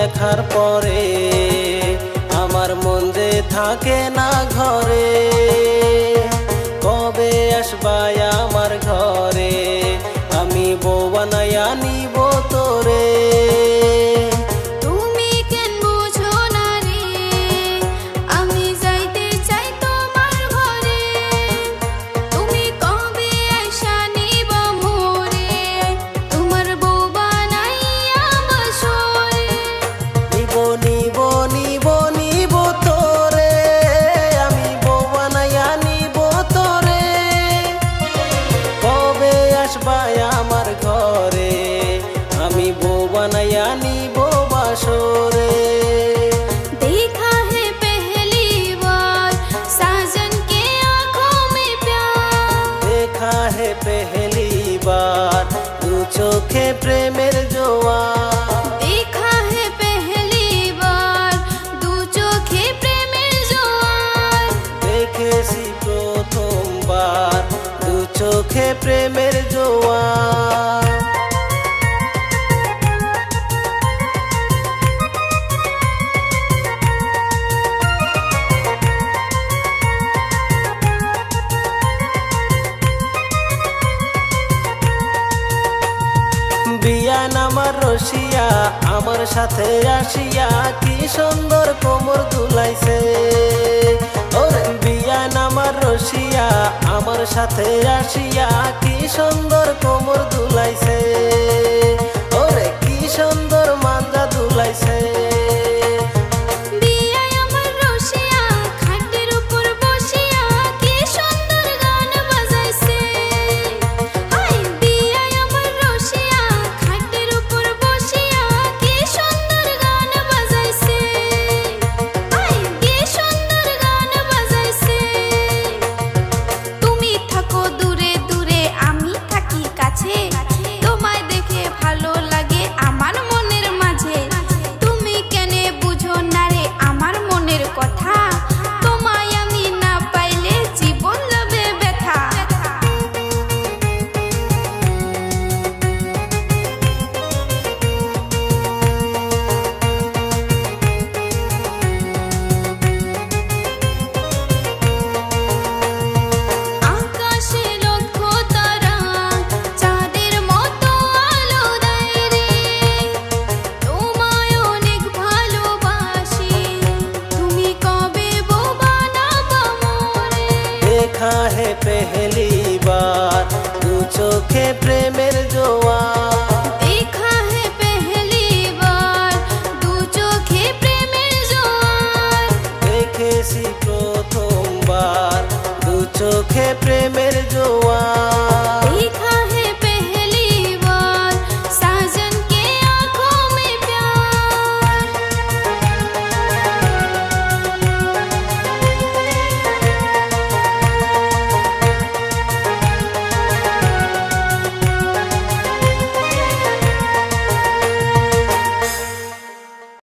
দেখার পরে আমার মন যে থাকে না ঘরে। কবে আসবা আমার ঘরে, আমি বউ বানাইয়া নিব তোরে। আমার ঘরে আমি বউ বানাইয়া নিব বাসরে। देखा है पहली बार साजन के आँखों में प्यार, देखा है पहली बार दू चोखे प्रेमेर जोआर, देखा है पहली बार दू चोखे प्रेमेर जोआर, দেখেছি প্রথমবার দু চোখে প্রেমের জোয়ার। বিয়ান আমার রসিয়া আমার সাথে আসিয়া কি সুন্দর কোমর দুলাইছে। ওরে বিয়ান আমার রসিয়া আমার সাথে আসিয়া কি সুন্দর কোমর দুলাইছে। ওরে কি সুন্দর মাঞ্জা দুলাইছে। তোমায় দেখে ভালো লাগে আমার মনের মাঝে, তুমি কেনে বুঝো না রে আমার মনের কথা, তোমায় আমি না পাইলে জীবন যাবে ব্যথা। देखा है पहली बार दू चोखे प्रेमेर जोआर, देखा है पहली बार दू चोखे प्रेमेर जोआर, দেখেছি প্রথমবার দু চোখে প্রেমের জোয়ার।